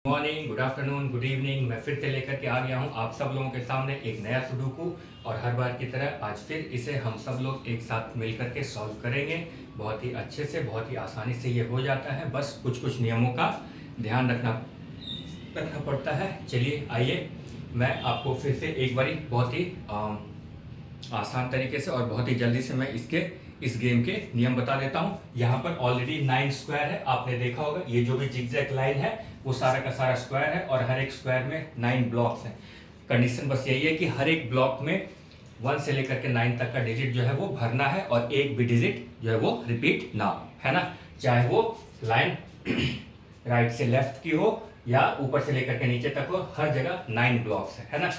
Morning, good afternoon, good evening. मैं फिर से लेकर के आ गया हूँ आप सब लोगों के सामने एक नया सुडोकू। और हर बार की तरह आज फिर इसे हम सब लोग एक साथ मिल करके सॉल्व करेंगे। बहुत ही अच्छे से, बहुत ही आसानी से ये हो जाता है। बस कुछ कुछ नियमों का ध्यान रखना पड़ता है। चलिए आइए, मैं आपको फिर से एक बारी बहुत ही आसान तरीके से और बहुत ही जल्दी से मैं इस गेम के नियम बता देता हूँ। यहाँ पर ऑलरेडी 9 स्क्वायर है, आपने देखा होगा। ये जो भी जिगजैग लाइन है वो सारा का सारा स्क्वायर है और हर एक स्क्वायर में 9 ब्लॉक्स हैं। कंडीशन बस यही है कि हर एक ब्लॉक में 1 से लेकर के 9 तक का डिजिट जो है वो भरना है और एक भी डिजिट जो है वो रिपीट ना हो, है ना। चाहे वो लाइन राइट से लेफ्ट की हो या ऊपर से लेकर के नीचे तक हो, हर जगह 9 ब्लॉक्स है ना।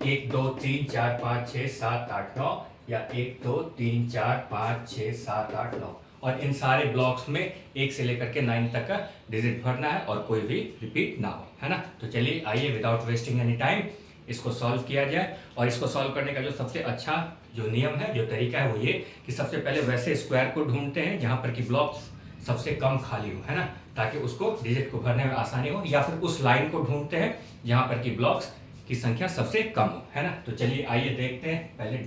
1 2 3 4 5 6 7 8 9 या 1 2 3 4 5 6 7 8 9, और इन सारे ब्लॉक्स में 1 से लेकर के 9 तक का डिजिट भरना है और कोई भी रिपीट ना हो, है ना। तो चलिए आइए, विदाउट वेस्टिंग एनी टाइम इसको सॉल्व किया जाए। और इसको सॉल्व करने का जो सबसे अच्छा जो नियम है, जो तरीका है, वो ये कि सबसे पहले वैसे स्क्वायर को ढूंढते हैं जहां पर कि ब्लॉक्स सबसे कम खाली हो, है ना, ताकि उसको डिजिट को भरने में आसानी हो। या फिर उस लाइन को ढूंढते हैं जहां पर कि ब्लॉक्स की संख्या सबसे कम हो, है ना। तो चलिए आइए देखते हैं, पहले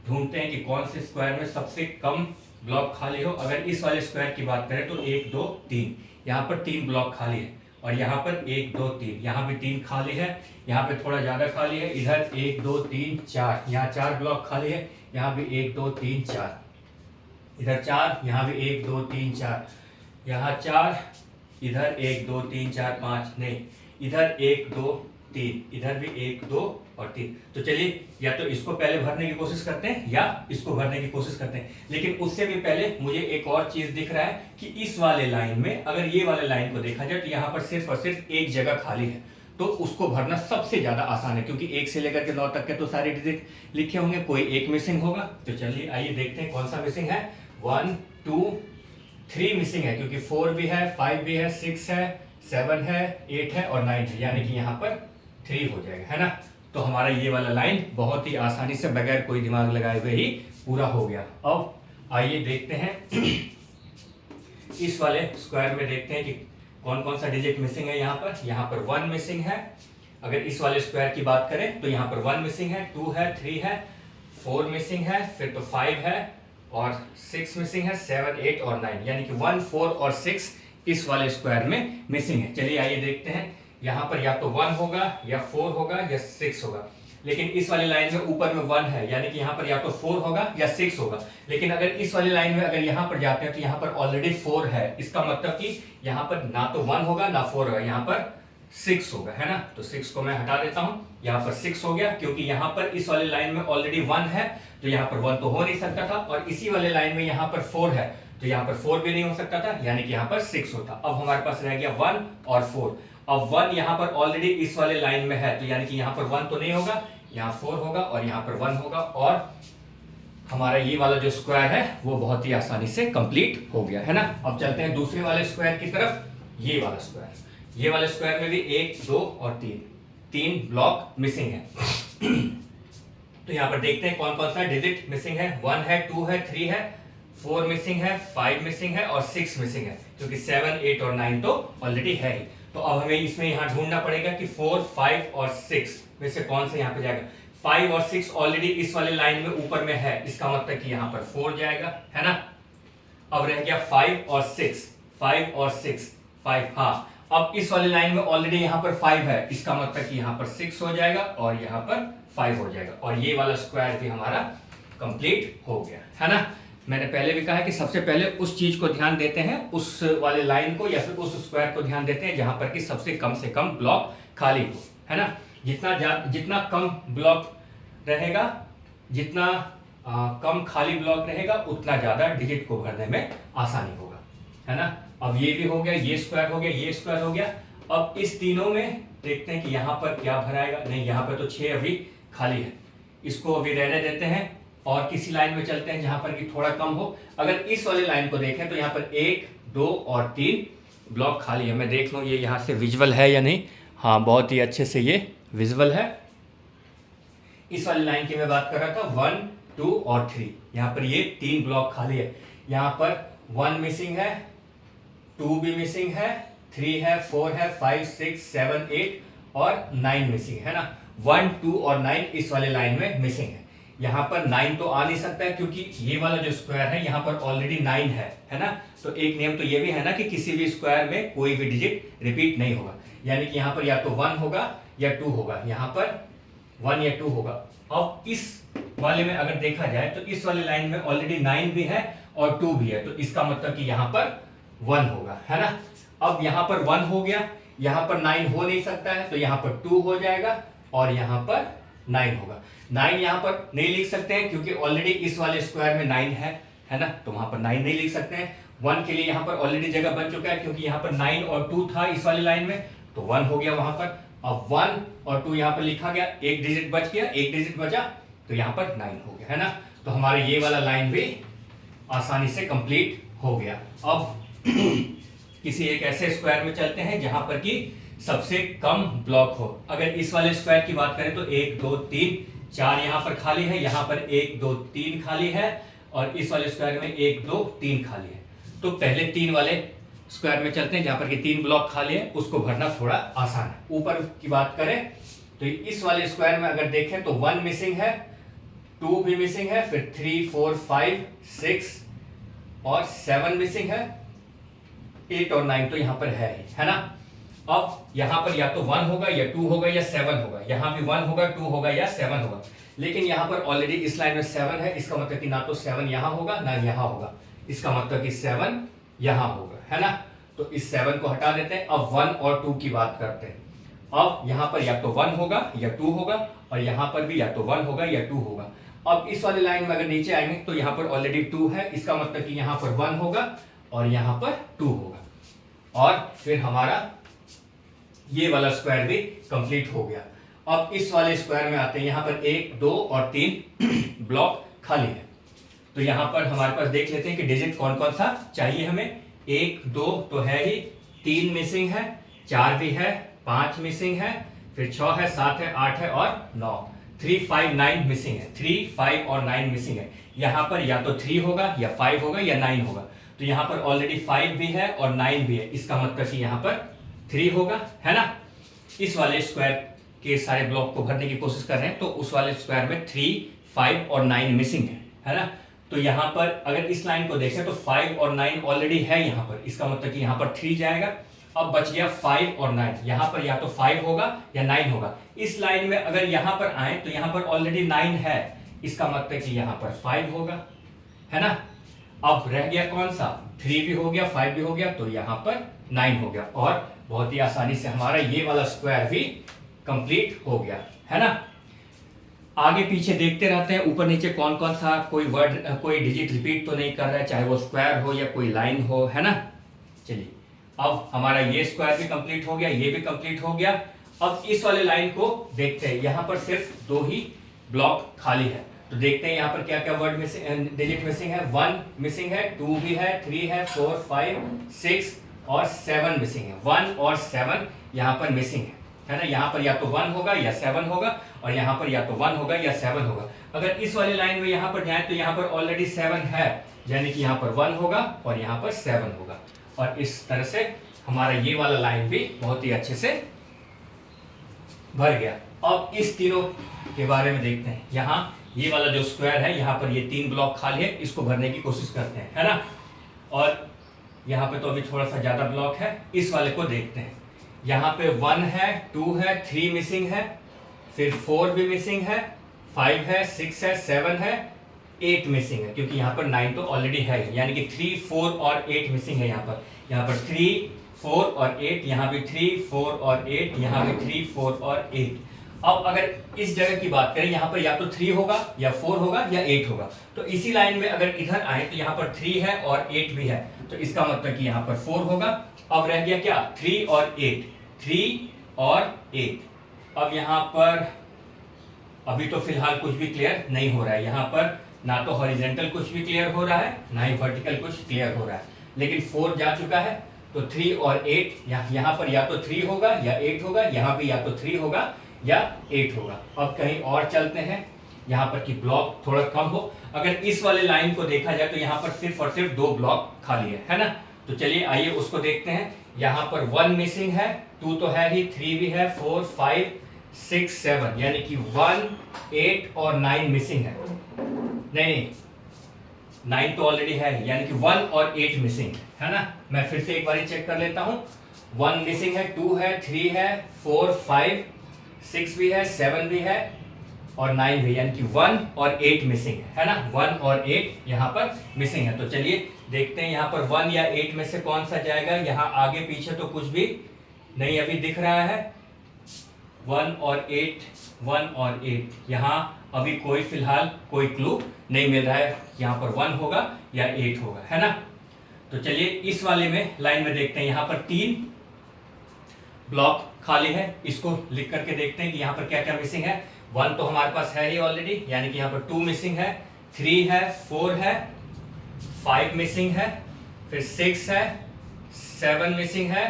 ढूंढते हैं कि कौन से स्क्वायर में सबसे कम ब्लॉक खाली हो। अगर इस वाले स्क्वायर की बात करें तो 1 2 3, यहाँ पर 3 ब्लॉक खाली है और यहाँ पर 1 2 3, यहाँ भी 3 खाली है, यहाँ पे थोड़ा ज्यादा खाली है। इधर 1 2 3 4, यहाँ 4 ब्लॉक खाली है, यहाँ भी 1 2 3 4, इधर 4, यहाँ भी 1 2 3 4, यहाँ 4, इधर 1 2 3 4 5, नहीं, इधर 1 2 3, इधर भी 1 2 और 3। तो चलिए या तो इसको पहले भरने की कोशिश करते हैं या इसको भरने की कोशिश करते हैं। लेकिन उससे भी पहले मुझे एक और चीज दिख रहा है कि इस वाले लाइन में, अगर ये वाले लाइन को देखा जाए तो यहाँ पर सिर्फ और सिर्फ एक जगह खाली है, तो उसको भरना सबसे ज्यादा आसान है, क्योंकि 1 से लेकर के 9 तक के तो सारे डिजिट लिखे होंगे, कोई एक मिसिंग होगा। तो चलिए आइए देखते हैं कौन सा मिसिंग है। 1 2 3 मिसिंग है, क्योंकि 4 भी है, 5 भी है, 6 है, 7 है, 8 है और 9 है, यानी कि यहाँ पर 3 हो जाएगा, है ना। तो हमारा ये वाला लाइन बहुत ही आसानी से बगैर कोई दिमाग लगाए हुए ही पूरा हो गया। अब आइए देखते हैं इस वाले स्क्वायर में, देखते हैं कि कौन कौन सा डिजिट मिसिंग है। यहाँ पर 1 मिसिंग है। अगर इस वाले स्क्वायर की बात करें तो यहाँ पर 1 मिसिंग है, 2 है, 3 है, 4 मिसिंग है, फिर तो 5 है और 6 मिसिंग है, 7 8 और 9, यानी कि 1 4 और 6 इस वाले स्क्वायर में मिसिंग है। चलिए आइए देखते हैं, यहाँ पर या तो 1 होगा या 4 होगा या 6 होगा। लेकिन इस वाली लाइन में ऊपर में 1 है, यानी कि यहाँ पर या तो 4 होगा या 6 होगा। लेकिन अगर इस वाली लाइन में अगर यहाँ पर जाते हैं तो यहाँ पर ऑलरेडी 4 है, इसका मतलब कि यहाँ पर ना तो 1 होगा ना 4 होगा, यहाँ पर 6 होगा, है ना। तो 6 को मैं हटा देता हूँ, यहाँ पर 6 हो गया, क्योंकि यहाँ पर इस वाले लाइन में ऑलरेडी 1 है, तो यहाँ पर 1 तो हो नहीं सकता था। और इसी वाले लाइन में यहाँ पर 4 है, तो यहाँ पर 4 भी नहीं हो सकता था, यानी कि यहाँ पर 6 होता। अब हमारे पास रह गया 1 और 4। अब 1 यहाँ पर ऑलरेडी इस वाले लाइन में है, तो यानी कि यहाँ पर 1 तो नहीं होगा, यहाँ 4 होगा और यहाँ पर 1 होगा, और हमारा ये वाला जो स्क्वायर है वो बहुत ही आसानी से कंप्लीट हो गया, है ना। अब चलते हैं दूसरे वाले स्क्वायर की तरफ। ये वाला स्क्वायर में भी 1 2 और 3 ब्लॉक मिसिंग है। तो यहाँ पर देखते हैं कौन कौन सा डिजिट मिसिंग है। 1 है, 2 है, 3 है, 4 मिसिंग है, 5 मिसिंग है और 6 मिसिंग है, क्योंकि 7 8 और 9 तो ऑलरेडी है ही। तो अब हमें इसमें यहाँ ढूंढना पड़ेगा कि 4 5 और 6 में से कौन सा यहाँ पे जाएगा। 5 और 6 ऑलरेडी इस वाले लाइन में ऊपर में है, इसका मतलब कि यहाँ पर 4 जाएगा, है ना। अब रह गया 5 और 6, 5 और 6, 5, हाँ। अब इस वाले लाइन में ऑलरेडी यहाँ पर 5 है, इसका मतलब कि यहाँ पर 6 हो जाएगा और यहाँ पर 5 हो जाएगा, और ये वाला स्क्वायर भी हमारा कंप्लीट हो गया, है ना। मैंने पहले भी कहा है कि सबसे पहले उस चीज को ध्यान देते हैं, उस वाले लाइन को या फिर उस स्क्वायर को ध्यान देते हैं जहां पर कि सबसे कम से कम ब्लॉक खाली हो, है ना। जितना कम ब्लॉक रहेगा, जितना कम खाली ब्लॉक रहेगा, उतना ज्यादा डिजिट को भरने में आसानी होगा, है ना। अब ये भी हो गया, ये स्क्वायर हो गया, ये स्क्वायर हो गया। अब इस तीनों में देखते हैं कि यहाँ पर क्या भराएगा। नहीं, यहाँ पर तो 6 अभी खाली है, इसको अभी रहने देते हैं और किसी लाइन में चलते हैं जहां पर कि थोड़ा कम हो। अगर इस वाले लाइन को देखें तो यहाँ पर 1 2 और 3 ब्लॉक खाली है। मैं देख लूँ ये यहाँ से विजुअल है या नहीं। हाँ, बहुत ही अच्छे से ये विजुअल है। इस वाली लाइन की मैं बात कर रहा था, 1 2 और 3, यहाँ पर ये 3 ब्लॉक खाली है। यहाँ पर 1 मिसिंग है, 2 भी मिसिंग है 3 है, 4 है, 5 6 7 8 और 9 मिसिंग है ना। 1 2 और 9 इस वाले लाइन में मिसिंग है। यहाँ पर 9 तो आ नहीं सकता है क्योंकि ये वाला जो स्क्वायर है यहाँ पर ऑलरेडी 9 है ना। तो एक नियम तो ये भी है ना कि किसी भी स्क्वायर में कोई भी डिजिट रिपीट नहीं होगा, यानी कि यहाँ पर या तो 1 होगा या 2 होगा, यहाँ पर 1 या 2 होगा। अब इस वाले में अगर देखा जाए तो इस वाले लाइन में ऑलरेडी 9 भी है और 2 भी है, तो इसका मतलब कि यहाँ पर 1 होगा, है ना। अब यहाँ पर 1 हो गया, यहाँ पर 9 हो नहीं सकता है, तो यहाँ पर 2 हो जाएगा और यहाँ पर 9 होगा। 9 यहाँ पर नहीं लिख सकते हैं क्योंकि ऑलरेडी इस वाले स्क्वायर में 9 है ना, तो वहां पर 9 नहीं लिख सकते हैं। 1 के लिए यहाँ पर ऑलरेडी जगह बन चुका है क्योंकि यहाँ पर 9 और 2 था इस वाली लाइन में, तो 1 हो गया वहां पर। अब 1 और 2 यहाँ पर लिखा गया, एक डिजिट बच गया, एक डिजिट बचा, तो यहाँ पर 9 हो गया, है ना। तो हमारे ये वाला लाइन भी आसानी से कंप्लीट हो गया। अब किसी एक ऐसे स्क्वायर में चलते हैं जहां पर कि सबसे कम ब्लॉक हो। अगर इस वाले स्क्वायर की बात करें तो 1 2 3 4 यहाँ पर खाली है, यहाँ पर 1 2 3 खाली है और इस वाले स्क्वायर में 1 2 3 खाली है। तो पहले 3 वाले स्क्वायर में चलते हैं जहां पर कि 3 ब्लॉक खाली है, उसको भरना थोड़ा आसान है। ऊपर की बात करें तो इस वाले स्क्वायर में अगर देखें तो 1 मिसिंग है, 2 भी मिसिंग है, फिर 3 4 5 6 और 7 मिसिंग है, 8 और 9 तो यहां पर है ना। अब यहां पर या तो 1 होगा या 2 होगा या 7 होगा, यहां भी 1 होगा 2 होगा या 7 होगा, लेकिन यहां पर ऑलरेडी इस लाइन में 7 है, इसका मतलब कि ना तो 7 यहां होगा ना यहां होगा, इसका मतलब कि 7 यहां होगा, है ना। तो इस 7 को हटा देते हैं। अब 1 और 2 की बात करते हैं। अब यहां पर या तो 1 होगा या 2 होगा और यहां पर भी या तो 1 होगा या 2 होगा। अब इस वाली लाइन में अगर नीचे आएंगे तो यहां पर ऑलरेडी 2 है, इसका मतलब कि यहां पर 1 होगा और यहां पर 2 होगा और फिर हमारा ये वाला स्क्वायर भी कंप्लीट हो गया। अब इस वाले स्क्वायर में आते हैं, यहां पर 1 2 और 3 ब्लॉक खाली है, तो यहां पर हमारे पास देख लेते हैं कि डिजिट कौन कौन सा चाहिए हमें। 1 2 तो है ही, 3 मिसिंग है, 4 भी है, 5 मिसिंग है, फिर 6 है, 7 है, 8 है और 9। 3 5 9 मिसिंग है, 3 5 और 9 मिसिंग है। यहां पर या तो 3 होगा या 5 होगा या 9 होगा, तो यहां पर ऑलरेडी 5 भी है और 9 भी है, इसका मतलब कि यहां पर 3 होगा, है ना। इस वाले स्क्वायर के सारे ब्लॉक को भरने की कोशिश कर रहे हैं, तो उस वाले स्क्वायर में 3 5 और 9 मिसिंग है ना। तो यहां पर अगर इस लाइन को देखें तो 5 और 9 ऑलरेडी है यहां पर, इसका मतलब कि यहां पर 3 जाएगा। अब बच गया 5 और 9, यहां पर या तो 5 होगा या 9 होगा। इस लाइन में अगर यहां पर आए तो यहां पर ऑलरेडी 9 है, इसका मतलब कि यहां पर 5 होगा, है ना। अब रह गया कौन सा, 3 भी हो गया, 5 भी हो गया, तो यहां पर 9 हो गया और बहुत ही आसानी से हमारा ये वाला स्क्वायर भी कंप्लीट हो गया, है ना। आगे पीछे देखते रहते हैं ऊपर नीचे कौन कौन सा कोई वर्ड कोई डिजिट रिपीट तो नहीं कर रहा है, चाहे वो स्क्वायर हो या कोई लाइन हो, है ना। चलिए अब हमारा ये स्क्वायर भी कंप्लीट हो गया, ये भी कंप्लीट हो गया। अब इस वाले लाइन को देखते हैं, यहां पर सिर्फ 2 ही ब्लॉक खाली है, तो देखते हैं यहाँ पर क्या क्या वर्ड मिसिंग डिजिट मिसिंग है। 1 मिसिंग है, 2 भी है, 3 है, 4 5 6 और 7 मिसिंग है। 1 और 7 यहाँ पर मिसिंग है ना। यहाँ पर या तो 1 होगा या 7 होगा और यहाँ पर या तो 1 होगा या 7 होगा। अगर इस वाली लाइन में यहाँ पर जाए तो यहाँ पर ऑलरेडी 7 है, यानी कि यहाँ पर 1 होगा और यहाँ पर 7 होगा और इस तरह से हमारा ये वाला लाइन भी बहुत ही अच्छे से भर गया। अब इस तीनों के बारे में देखते हैं। यहाँ ये वाला जो स्क्वायर है, यहाँ पर ये 3 ब्लॉक खाली है, इसको भरने की कोशिश करते हैं, है ना। और यहाँ पे तो अभी थोड़ा सा ज्यादा ब्लॉक है, इस वाले को देखते हैं। यहाँ पे 1 है, 2 है, 3 मिसिंग है, फिर 4 भी मिसिंग है, 5 है, 6 है, 7 है, 8 मिसिंग है, क्योंकि यहाँ पर 9 तो ऑलरेडी है, यानी कि 3 4 और 8 मिसिंग है। यहाँ पर 3 4 और 8, यहाँ भी 3 4 और 8, यहाँ भी 3 4 और 8। अब अगर इस जगह की बात करें, यहाँ पर या तो 3 होगा या 4 होगा या 8 होगा, तो इसी लाइन में अगर इधर आए तो यहाँ पर 3 है और 8 भी है, तो इसका मतलब कि यहाँ पर 4 होगा। अब रह गया क्या, 3 और 8, 3 और 8। अब यहाँ पर अभी तो फिलहाल कुछ भी क्लियर नहीं हो रहा है, यहाँ पर ना तो हॉरिजॉन्टल कुछ भी क्लियर हो रहा है ना ही वर्टिकल कुछ क्लियर हो रहा है, लेकिन 4 जा चुका है, तो 3 और 8 यहाँ पर या तो 3 होगा या 8 होगा, यहाँ भी या तो 3 होगा या 8 होगा। अब कहीं और चलते हैं, यहाँ पर कि ब्लॉक थोड़ा कम हो। अगर इस वाले लाइन को देखा जाए तो यहाँ पर सिर्फ और सिर्फ 2 ब्लॉक खाली है ना। तो चलिए आइए उसको देखते हैं। यहाँ पर 1 मिसिंग है, 2 तो है ही, 3 भी है, 4 5 6 7, यानी कि 1 8 और 9 मिसिंग है। नहीं 9 तो ऑलरेडी है, यानी कि 1 और 8 मिसिंग है ना। मैं फिर से एक बार चेक कर लेता हूं। 1 मिसिंग है, 2 है, 3 है, 4 5 6 भी है, 7 भी है और 9 भी, यानी कि 1 और 8 मिसिंग है ना। 1 और 8 यहाँ पर मिसिंग है। तो चलिए देखते हैं यहाँ पर 1 या 8 में से कौन सा जाएगा। यहाँ आगे पीछे तो कुछ भी नहीं अभी दिख रहा है। 1 और 8, 1 और 8, यहाँ अभी कोई फिलहाल कोई क्लू नहीं मिल रहा है। यहाँ पर 1 होगा या 8 होगा, है ना। तो चलिए इस वाले में लाइन में देखते हैं। यहाँ पर 3 ब्लॉक खाली है, इसको लिख करके देखते हैं कि यहाँ पर क्या क्या मिसिंग है। 1 तो हमारे पास है ही ऑलरेडी, यानी कि यहाँ पर 2 मिसिंग है, 3 है, 4 है, 5 मिसिंग है, फिर 6 है, 7 मिसिंग है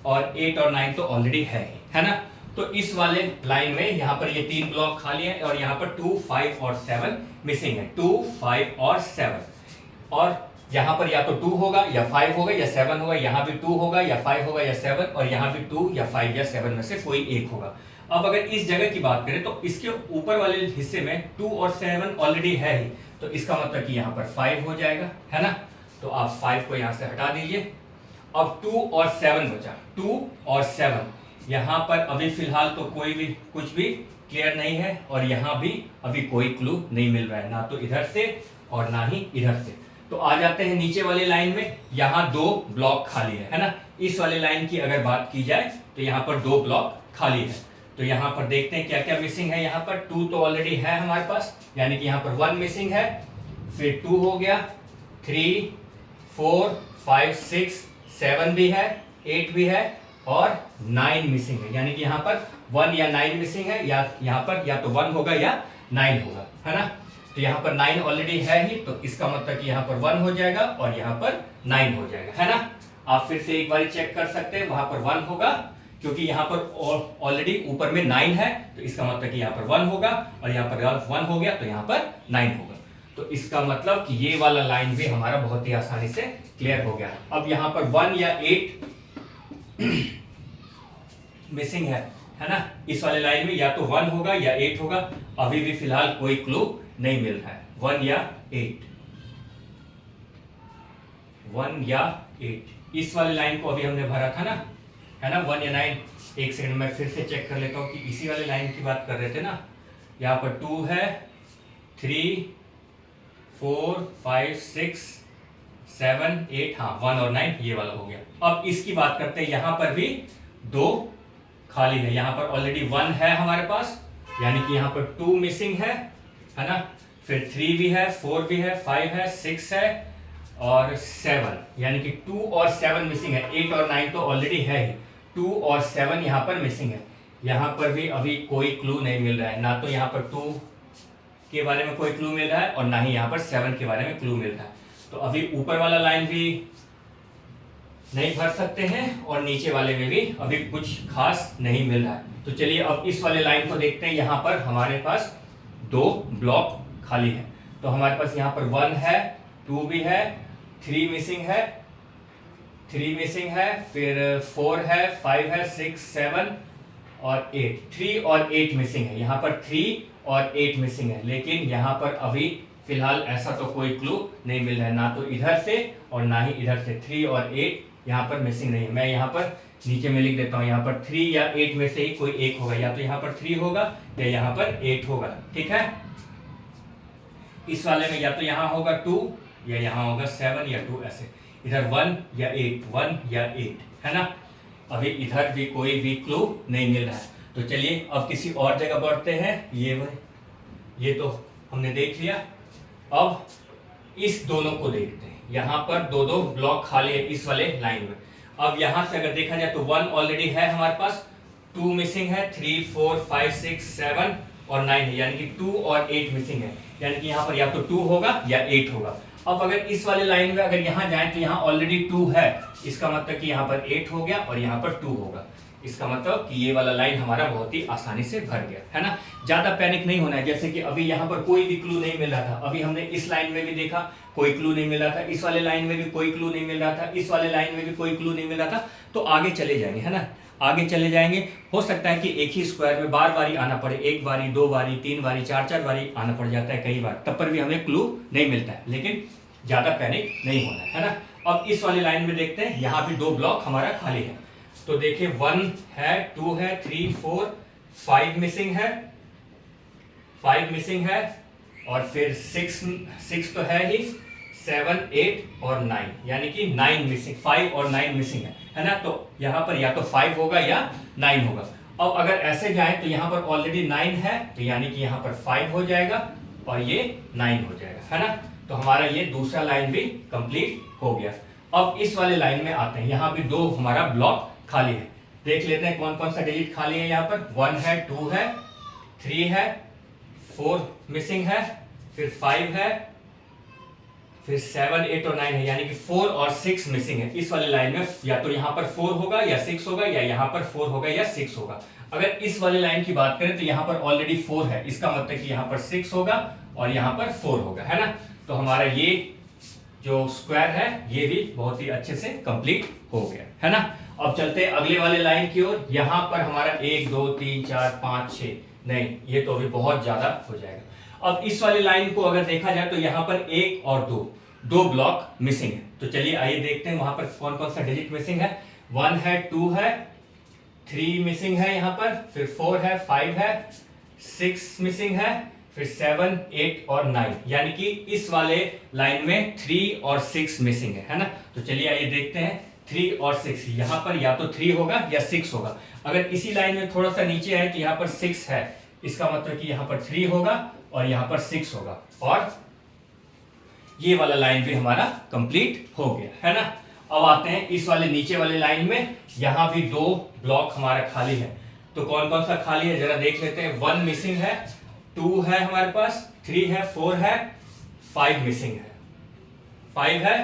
और 8 और 9 तो ऑलरेडी है ना। तो इस वाले लाइन में यहाँ पर ये 3 ब्लॉक खाली है और यहाँ पर 2 5 और 7 मिसिंग है। 2 5 और 7, और यहाँ पर या तो 2 होगा या 5 होगा या 7 होगा। यहाँ भी 2 होगा या 5 होगा या 7, और यहाँ भी 2 या 5 या 7 में से कोई एक होगा। अब अगर इस जगह की बात करें तो इसके ऊपर वाले हिस्से में 2 और 7 ऑलरेडी है ही, तो इसका मतलब कि यहाँ पर 5 हो जाएगा, है ना। तो आप 5 को यहाँ से हटा दीजिए। अब 2 और 7 बचा। 2 और 7 यहाँ पर अभी फिलहाल तो कोई भी कुछ भी क्लियर नहीं है, और यहाँ भी अभी कोई क्लू नहीं मिल रहा है, ना तो इधर से और ना ही इधर से। तो आ जाते हैं नीचे वाली लाइन में। यहाँ 2 ब्लॉक खाली है ना। इस वाले लाइन की अगर बात की जाए तो यहाँ पर 2 ब्लॉक खाली है। तो यहाँ पर देखते हैं क्या क्या मिसिंग है। यहाँ पर 2 तो ऑलरेडी है हमारे पास, यानी कि यहाँ पर 1 मिसिंग है, फिर 2 हो गया, 3 4 5 6 7 भी है, 8 भी है और 9 मिसिंग है, यानी कि यहाँ पर 1 या 9 मिसिंग है, या यहाँ पर या तो 1 होगा या 9 होगा, है ना। तो यहाँ पर 9 ऑलरेडी है ही, तो इसका मतलब कि यहाँ पर 1 हो जाएगा और यहाँ पर 9 हो जाएगा, है ना। आप फिर से एक बार चेक कर सकते हैं। वहां पर 1 होगा क्योंकि यहाँ पर ऑलरेडी ऊपर में 9 है, तो इसका मतलब कि यहाँ पर 1 होगा, और यहाँ पर 1 हो गया तो यहाँ पर 9 होगा। तो इसका मतलब कि ये वाला लाइन भी हमारा बहुत ही आसानी से क्लियर हो गया। अब यहाँ पर 1 या 8 मिसिंग है ना। इस वाले लाइन में या तो 1 होगा या 8 होगा। अभी भी फिलहाल कोई क्लू नहीं मिल रहा है। 1 या 8, 1 या 8, इस वाले लाइन को अभी हमने भरा था ना, है ना। 1 या 9, एक सेकंड में फिर से चेक कर लेता हूं कि इसी वाले लाइन की बात कर रहे थे ना। यहाँ पर 2 है, 3 4 5 6 7 8, हाँ 1 और 9 ये वाला हो गया। अब इसकी बात करते हैं। यहाँ पर भी 2 खाली है। यहाँ पर ऑलरेडी 1 है हमारे पास, यानी कि यहाँ पर 2 मिसिंग है ना। फिर 3 भी है, 4 भी है, 5 है, 6 है और 7, यानी कि 2 और 7 मिसिंग है। 8 और 9 तो ऑलरेडी है ही, 2 और 7 यहाँ पर मिसिंग है। यहाँ पर भी अभी कोई क्लू नहीं मिल रहा है, ना तो यहाँ पर 2 के बारे में कोई क्लू मिल रहा है और ना ही यहाँ पर 7 के बारे में क्लू मिल रहा है। तो अभी ऊपर वाला लाइन भी नहीं भर सकते हैं और नीचे वाले में भी अभी कुछ खास नहीं मिल रहा है। तो चलिए अब इस वाले लाइन को देखते हैं। यहाँ पर हमारे पास 2 ब्लॉक खाली है। तो हमारे पास यहाँ पर 1 है, 2 भी है, 3 मिसिंग है, 3 मिसिंग है, फिर 4 है, 5 है, 6 7 और 8, 3 और 8 मिसिंग है। यहाँ पर 3 और 8 मिसिंग है, लेकिन यहाँ पर अभी फिलहाल ऐसा तो कोई क्लू नहीं मिल रहा है, ना तो इधर से और ना ही इधर से। 3 और 8 यहाँ पर मिसिंग नहीं है। मैं यहाँ पर नीचे में लिख देता हूँ, यहाँ पर 3 या 8 में से ही कोई एक होगा, या तो यहाँ पर 3 होगा या यहाँ पर 8 होगा, ठीक है। इस वाले में या तो यहाँ होगा 2 या यहाँ होगा 7 या 2, ऐसे। इधर 1 या 8, 1 या 8, है ना। अभी इधर भी कोई भी क्लू नहीं मिल रहा है। तो चलिए अब किसी और जगह बढ़ते हैं। ये तो हमने देख लिया। अब इस दोनों को देखते हैं। यहाँ पर 2 ब्लॉक खाली है इस वाले लाइन में। अब यहाँ से अगर देखा जाए तो 1 ऑलरेडी है हमारे पास, 2 मिसिंग है, 3 4 5 6 7 और 9 है, यानी कि 2 और 8 मिसिंग है, यानी कि यहाँ पर या तो 2 होगा या 8 होगा। अब अगर इस वाले लाइन में अगर यहाँ जाए तो यहाँ ऑलरेडी 2 है, इसका मतलब कि यहाँ पर 8 हो गया और यहाँ पर 2 होगा। इसका मतलब कि ये वाला लाइन हमारा बहुत ही आसानी से भर गया, है ना। ज्यादा पैनिक नहीं होना है। जैसे कि अभी यहाँ पर कोई भी क्लू नहीं मिल रहा था, अभी हमने इस लाइन में भी देखा कोई क्लू नहीं मिल रहा था, इस वाले लाइन में भी कोई क्लू नहीं मिल रहा था, इस वाले लाइन में भी कोई क्लू नहीं मिल रहा था, तो आगे चले जाएंगे, है ना, आगे चले जाएंगे। हो सकता है कि एक ही स्क्वायर में बार बारी आना पड़े, एक बारी, दो बारी, तीन बारी, चार चार बारी आना पड़ जाता है कई बार, तब पर भी हमें क्लू नहीं मिलता है, लेकिन ज्यादा पैनिक नहीं होना है ना। अब इस वाली लाइन में देखते हैं, यहाँ भी 2 ब्लॉक हमारा खाली है, तो देखिए 1 है, 2 है, 3, 4, 5 मिसिंग है, 5 मिसिंग है, और फिर 6 तो है ही, 7, 8 और 9, यानी कि 9 मिसिंग, 5 और 9 मिसिंग है ना। तो यहाँ पर या तो 5 होगा या 9 होगा। अब अगर ऐसे जाए तो यहाँ पर ऑलरेडी 9 है, तो यानी कि यहाँ पर 5 हो जाएगा और ये 9 हो जाएगा, है ना। तो हमारा ये दूसरा लाइन भी कंप्लीट हो गया। अब इस वाले लाइन में आते हैं, यहाँ भी 2 हमारा ब्लॉक खाली है। देख लेते हैं कौन कौन सा डिजिट खाली है। यहाँ पर 1 है, 2 है, 3 है, 4 मिसिंग है, फिर 5 है, फिर 7, 8 और 9 है, यानी कि 4 और 6 मिसिंग है। इस वाले लाइन में या तो यहाँ पर 4 होगा या 6 होगा, या यहाँ पर 4 होगा या 6 होगा। अगर इस वाले लाइन की बात करें तो यहाँ पर ऑलरेडी 4 है, इसका मतलब कि यहाँ पर 6 होगा और यहाँ पर 4 होगा, है ना। तो हमारा ये जो स्क्वायर है ये भी बहुत ही अच्छे से कंप्लीट हो गया, है ना। अब चलते हैं अगले वाले लाइन की ओर। यहाँ पर हमारा 1, 2, 3, 4, 5, 6, नहीं, ये तो अभी बहुत ज्यादा हो जाएगा। अब इस वाले लाइन को अगर देखा जाए तो यहाँ पर 1 और 2 ब्लॉक मिसिंग है। तो चलिए आइए देखते हैं वहां पर कौन कौन सा डिजिट मिसिंग है। 1 है, 2 है, 3 मिसिंग है यहाँ पर, फिर 4 है, 5 है, 6 मिसिंग है, फिर 7, 8 और 9, यानी कि इस वाले लाइन में 3 और 6 मिसिंग है ना। तो चलिए आइए देखते हैं 3 और 6, यहाँ पर या तो 3 होगा या 6 होगा। अगर इसी लाइन में थोड़ा सा नीचे आए तो यहाँ पर 6 है, इसका मतलब कि यहाँ पर 3 होगा और यहाँ पर 6 होगा, और ये वाला लाइन भी हमारा कंप्लीट हो गया, है ना। अब आते हैं इस वाले नीचे वाले लाइन में, यहां भी 2 ब्लॉक हमारा खाली है। तो कौन कौन सा खाली है जरा देख लेते हैं। 1 मिसिंग है, 2 है हमारे पास, 3 है, 4 है, 5 मिसिंग है, 5 है,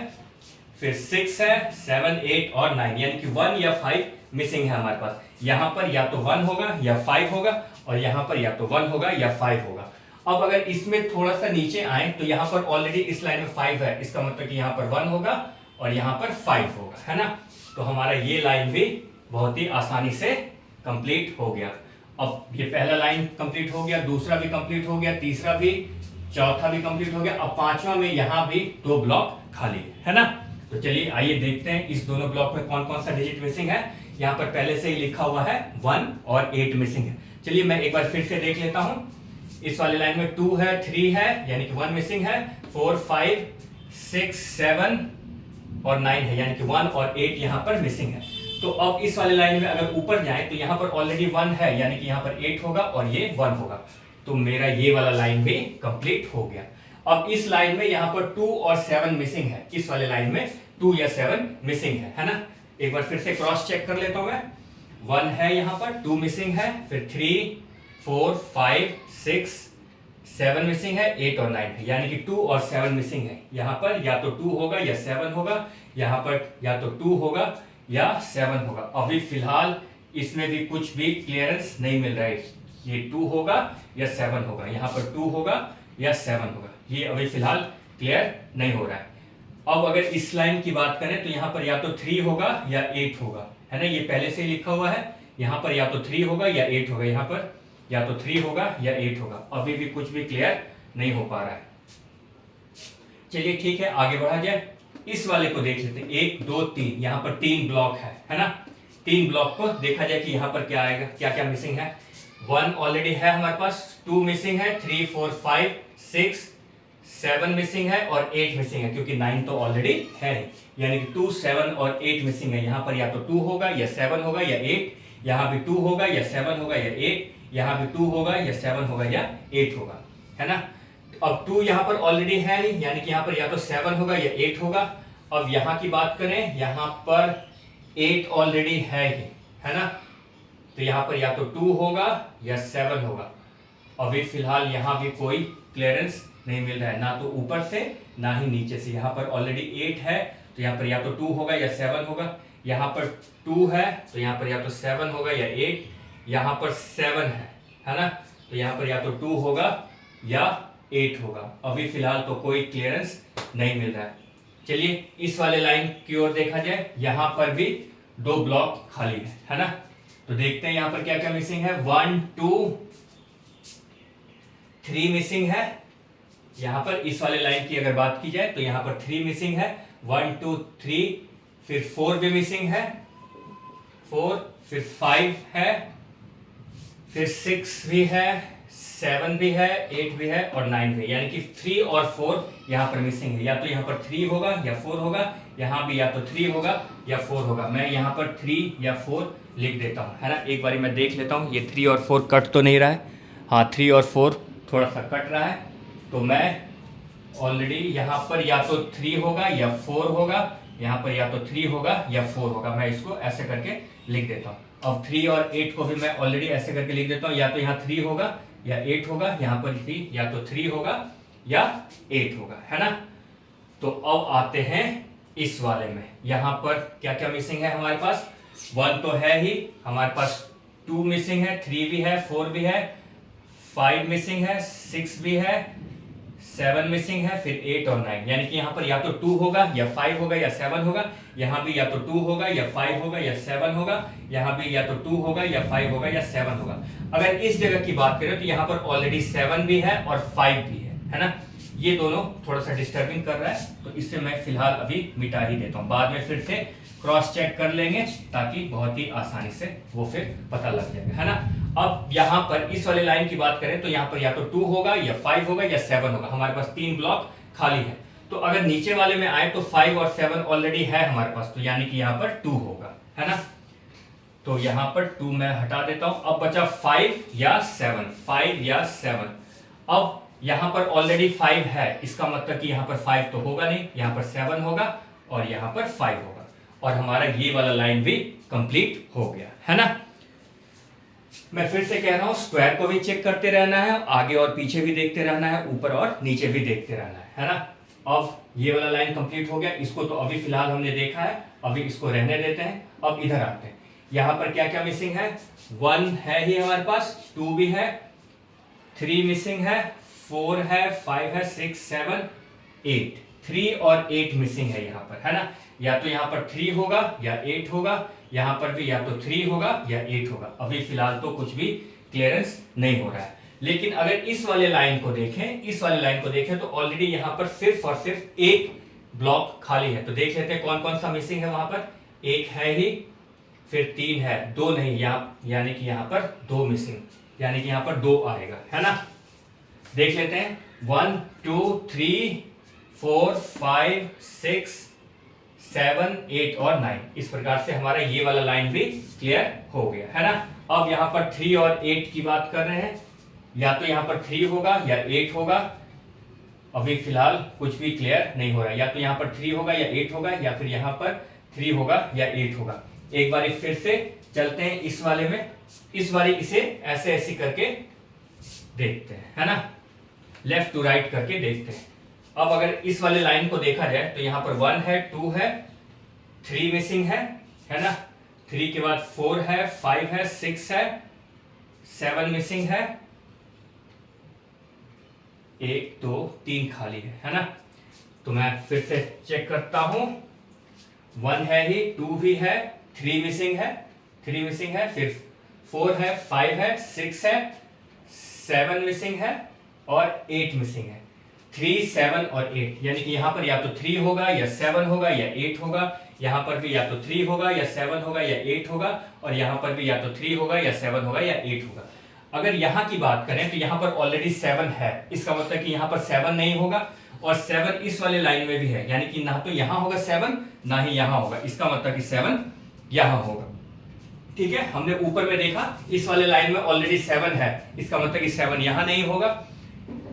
फिर 6 है, 7, 8 और 9, यानी कि 1 या 5 मिसिंग है हमारे पास। यहां पर या तो 1 होगा या 5 होगा, और यहां पर या तो 1 होगा या 5 होगा। अब अगर इसमें थोड़ा सा नीचे आए तो यहाँ पर ऑलरेडी इस लाइन में 5 है, इसका मतलब कि यहाँ पर 1 होगा और यहाँ पर 5 होगा, है ना। तो हमारा ये लाइन भी बहुत ही आसानी से कंप्लीट हो गया। अब ये पहला लाइन कंप्लीट हो गया, दूसरा भी कंप्लीट हो गया, तीसरा भी, चौथा भी कंप्लीट हो गया। अब पांचवा में यहाँ भी 2 ब्लॉक खाली है ना। तो चलिए आइए देखते हैं इस दोनों ब्लॉक में कौन कौन सा डिजिट मिसिंग है। यहाँ पर पहले से ही लिखा हुआ है 1 और 8 मिसिंग है। चलिए मैं एक बार फिर से देख लेता हूं। इस वाले लाइन में 2 है, 3 है, यानी कि 1 मिसिंग है, 4, 5, 6, 7 और 9 है, यानी कि 1 और 8 यहाँ पर मिसिंग है। तो अब इस वाले लाइन में अगर ऊपर जाए तो यहाँ पर ऑलरेडी 1 है, यानी कि यहाँ पर 8 होगा और ये 1 होगा। तो मेरा ये वाला लाइन भी कंप्लीट हो गया। अब इस लाइन में यहाँ पर 2 और 7 मिसिंग है, इस वाले लाइन में 2 या 7 मिसिंग है ना। एक बार फिर से क्रॉस चेक कर लेता हूं मैं। 1 है यहाँ पर, 2 मिसिंग है, फिर 3, 4, 5, 6, 7 मिसिंग है, 8 और 9 है, यानी कि 2 और 7 मिसिंग है। यहाँ पर या तो 2 होगा या 7 होगा, यहाँ पर या तो 2 होगा या 7 होगा। अभी फिलहाल इसमें भी कुछ भी क्लियरेंस नहीं मिल रहा है, ये 2 होगा या 7 होगा, यहाँ पर 2 होगा या 7 होगा, ये अभी फिलहाल क्लियर नहीं हो रहा है। अब अगर इस लाइन की बात करें तो यहाँ पर या तो 3 होगा या 8 होगा, है ना, ये पहले से ही लिखा हुआ है। यहाँ पर या तो 3 होगा या 8 होगा, यहाँ पर या तो 3 होगा या 8 होगा, अभी भी कुछ भी क्लियर नहीं हो पा रहा है। चलिए ठीक है, आगे बढ़ा जाए। इस वाले को देख लेते हैं। 1, 2, 3, यहाँ पर 3 ब्लॉक है ना। 3 ब्लॉक को देखा जाए कि यहाँ पर क्या आएगा, क्या क्या मिसिंग है। 1 ऑलरेडी है हमारे पास, 2 मिसिंग है, 3, 4, 5, 6, 7 मिसिंग है और 8 मिसिंग है, क्योंकि 9 तो ऑलरेडी है, यानी कि 2, 7 और 8 मिसिंग है। यहाँ पर या तो 2 होगा या 7 होगा या 8, यहाँ भी 2 होगा या 7 होगा या 8, यहाँ भी 2 होगा या 7 होगा या 8 होगा, है ना। अब 2 यहाँ पर ऑलरेडी है, यानी कि यहाँ पर या तो 7 होगा या 8 होगा। अब यहाँ की बात करें, यहाँ पर 8 ऑलरेडी है ना, तो यहाँ पर या तो 2 होगा या 7 होगा। अभी फिलहाल यहाँ भी कोई क्लियरेंस नहीं मिल रहा है, ना तो ऊपर से ना ही नीचे से। यहाँ पर ऑलरेडी 8 है, तो यहाँ पर या तो 2 होगा या 7 होगा, यहाँ पर 2 है तो यहाँ पर या तो 7 होगा या 8, यहाँ पर 7 है ना, तो यहाँ पर या तो 2 होगा या 8 होगा। अभी फिलहाल तो कोई क्लियरेंस नहीं मिल रहा है। चलिए इस वाले लाइन की ओर देखा जाए, यहाँ पर भी 2 ब्लॉक खाली है ना। तो देखते हैं यहाँ पर क्या क्या मिसिंग है। 1 2 3 मिसिंग है। यहाँ पर इस वाले लाइन की अगर बात की जाए तो यहाँ पर 3 मिसिंग है। 1 2 3, फिर 4 भी मिसिंग है, 4, फिर 5 है, फिर 6 भी है, 7 भी है, 8 भी है और 9 भी है। यानी कि 3 और 4 यहाँ पर मिसिंग है। या तो यहाँ पर 3 होगा या 4 होगा, यहाँ भी या तो 3 होगा या 4 होगा। मैं यहाँ पर 3 या 4 लिख देता हूँ, है ना। एक बारी मैं देख लेता हूँ ये 3 और 4 कट तो नहीं रहा है। हाँ 3 और 4 थोड़ा सा कट रहा है, तो मैं ऑलरेडी यहाँ पर या तो 3 होगा या 4 होगा, यहाँ पर या तो 3 होगा या 4 होगा। मैं इसको ऐसे करके लिख देता हूँ। अब 3 और 8 को भी मैं ऑलरेडी ऐसे करके लिख देता हूँ, या तो यहाँ 3 होगा या 8 होगा, यहाँ पर भी या तो 3 होगा या 8 होगा, है ना। तो अब आते हैं इस वाले में। यहाँ पर क्या क्या मिसिंग है हमारे पास। 1 तो है ही, हमारे पास 2 मिसिंग है, 3 भी है, 4 भी है, 5 मिसिंग है, 6 भी है, 7 मिसिंग है, फिर 8 और 9। यानी कि यहाँ पर या तो 2 होगा या 5 होगा या 7 होगा, यहाँ भी या तो 2 होगा या 5 होगा या 7 होगा, यहाँ भी या तो 2 होगा या 5 होगा या 7 होगा। अगर इस जगह की बात करें तो यहाँ पर ऑलरेडी 7 भी है और 5 भी है ना। ये दोनों थोड़ा सा डिस्टर्बिंग कर रहा है, तो इससे मैं फिलहाल अभी मिटा ही देता हूँ। बाद में फिर से क्रॉस चेक कर लेंगे ताकि बहुत ही आसानी से वो फिर पता लग जाएगा, है ना। अब यहाँ पर इस वाले लाइन की बात करें तो यहाँ पर या तो 2 होगा या 5 होगा या 7 होगा। हमारे पास 3 ब्लॉक खाली है। तो अगर नीचे वाले में आए तो 5 और 7 ऑलरेडी है हमारे पास, तो यानी कि यहाँ पर 2 होगा, है ना। तो यहाँ पर 2 मैं हटा देता हूं। अब बचा 5 या 7, 5 या 7। अब यहाँ पर ऑलरेडी 5 है, इसका मतलब कि यहाँ पर 5 तो होगा नहीं, यहाँ पर 7 होगा और यहाँ पर 5 होगा, और हमारा ये वाला लाइन भी कंप्लीट हो गया, है ना। मैं फिर से कह रहा हूं, स्क्वायर को भी चेक करते रहना है, आगे और पीछे भी देखते रहना है, ऊपर और नीचे भी देखते रहना है ना। अब ये वाला लाइन कंप्लीट हो गया। इसको तो अभी फिलहाल हमने देखा है, अभी इसको रहने देते हैं। अब इधर आते हैं, यहाँ पर क्या क्या मिसिंग है। 1 है ही हमारे पास, 2 भी है, 3 मिसिंग है, 4 है, 5 है, 6 7 8। 3 और 8 मिसिंग है यहाँ पर, है ना। या तो यहाँ पर 3 होगा या 8 होगा, यहाँ पर भी या तो 3 होगा या 8 होगा। अभी फिलहाल तो कुछ भी क्लियरेंस नहीं हो रहा है। लेकिन अगर इस वाले लाइन को देखें, इस वाले लाइन को देखें तो ऑलरेडी यहाँ पर सिर्फ और सिर्फ एक ब्लॉक खाली है। तो देख लेते हैं कौन कौन सा मिसिंग है। वहां पर 1 है ही, फिर 3 है, 2 नहीं, यहाँ यानी कि यहाँ पर 2 मिसिंग, यानी कि यहाँ पर 2 आएगा, है ना। देख लेते हैं 1 2 3 4 5 6 7 8 और 9। इस प्रकार से हमारा ये वाला लाइन भी क्लियर हो गया, है ना। अब यहाँ पर 3 और 8 की बात कर रहे हैं, या तो यहाँ पर 3 होगा या 8 होगा। अभी फिलहाल कुछ भी क्लियर नहीं हो रहा है, या तो यहाँ पर 3 होगा या 8 होगा, या फिर यहाँ पर 3 होगा या 8 होगा। एक बार फिर से चलते हैं इस वाले में, इस बारी इसे ऐसे ऐसे करके देखते हैं, है ना, लेफ्ट टू राइट करके देखते हैं। अब अगर इस वाले लाइन को देखा जाए तो यहाँ पर 1 है, 2 है, 3 मिसिंग है ना। 3 के बाद 4 है, 5 है, 6 है, 7 मिसिंग है, 1 2 3 खाली है ना। तो मैं फिर से चेक करता हूं, 1 है ही, 2 भी है, 3 मिसिंग है, 3 मिसिंग है, फिर 4 है, 5 है, 6 है, 7 मिसिंग है और 8 मिसिंग है। 3 7 और 8, यानी कि यहाँ पर या तो 3 होगा या 7 होगा या 8 होगा, यहाँ पर भी या तो 3 होगा या 7 होगा या 8 होगा, और यहाँ पर भी या तो 3 होगा या 7 होगा या 8 होगा। अगर यहाँ की बात करें तो यहाँ पर ऑलरेडी 7 है, इसका मतलब कि यहाँ पर 7 नहीं होगा, और 7 इस वाले लाइन में भी है, यानी कि ना तो यहाँ होगा 7 ना ही यहाँ होगा, इसका मतलब कि 7 यहाँ होगा। ठीक है, हमने ऊपर में देखा इस वाले लाइन में ऑलरेडी 7 है, इसका मतलब कि 7 यहाँ नहीं होगा।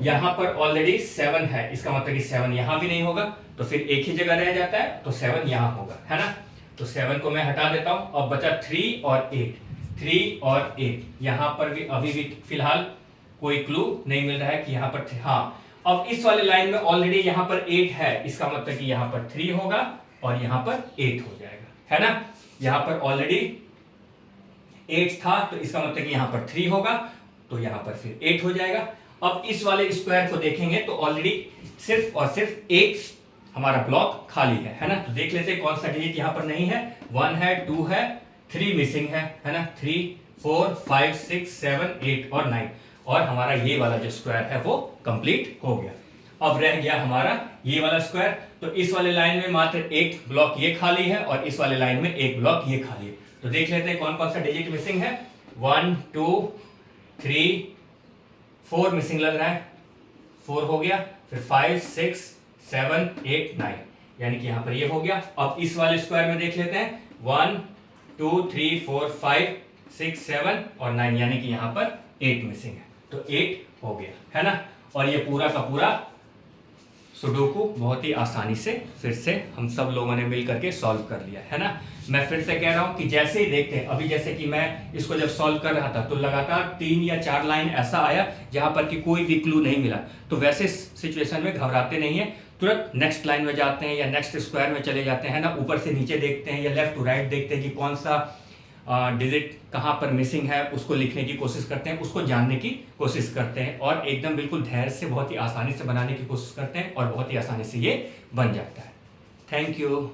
यहाँ पर ऑलरेडी 7 है, इसका मतलब कि 7 यहाँ भी नहीं होगा, तो फिर एक ही जगह रह जाता है, तो 7 यहाँ होगा, है ना। तो 7 को मैं हटा देता हूं। अब बचा 3 और 8, 3 और 8। यहाँ पर भी अभी भी फिलहाल कोई क्लू नहीं मिल रहा है कि यहाँ पर हाँ। अब इस वाले लाइन में ऑलरेडी यहाँ पर 8 है, इसका मतलब कि यहाँ पर 3 होगा और यहाँ पर 8 हो जाएगा, है ना। यहाँ पर ऑलरेडी 8 था, तो इसका मतलब कि यहाँ पर 3 होगा, तो यहाँ पर फिर 8 हो जाएगा। अब इस वाले स्क्वायर को देखेंगे तो ऑलरेडी सिर्फ और सिर्फ एक हमारा ब्लॉक खाली है ना। तो देख लेते हैं कौन सा डिजिट यहाँ पर नहीं है। 1 है, 2 है, 3 मिसिंग है ना। 3, 4, 5, 6, 7, 8 और 9, और हमारा ये वाला जो स्क्वायर है वो कंप्लीट हो गया। अब रह गया हमारा ये वाला स्क्वायर, तो इस वाले लाइन में मात्र एक ब्लॉक ये खाली है और इस वाले लाइन में एक ब्लॉक ये खाली है। तो देख लेते हैं कौन कौन सा डिजिट मिसिंग है। 1, 2, 3, 4 मिसिंग लग रहा है, 4 हो गया। फिर 5, 6, 7, 8, 9, यानी कि यहां पर ये हो गया। अब इस वाले स्क्वायर में देख लेते हैं 1, 2, 3, 4, 5, 6, 7 और 9, यानी कि यहां पर 8 मिसिंग है, तो 8 हो गया है ना। और ये पूरा का पूरा सुडोकू बहुत ही आसानी से फिर से हम सब लोगों ने मिल करके सॉल्व कर लिया है ना। मैं फिर से कह रहा हूं कि जैसे ही देखते हैं, अभी जैसे कि मैं इसको जब सॉल्व कर रहा था तो लगातार 3 या 4 लाइन ऐसा आया जहां पर कि कोई भी क्लू नहीं मिला। तो वैसे सिचुएशन में घबराते नहीं है, तुरंत नेक्स्ट लाइन में जाते हैं या नेक्स्ट स्क्वायर में चले जाते हैं ना। ऊपर से नीचे देखते हैं या लेफ्ट टू राइट देखते हैं कि कौन सा डिजिट कहाँ पर मिसिंग है, उसको लिखने की कोशिश करते हैं, उसको जानने की कोशिश करते हैं और एकदम बिल्कुल धैर्य से बहुत ही आसानी से बनाने की कोशिश करते हैं और बहुत ही आसानी से ये बन जाता है। Thank you.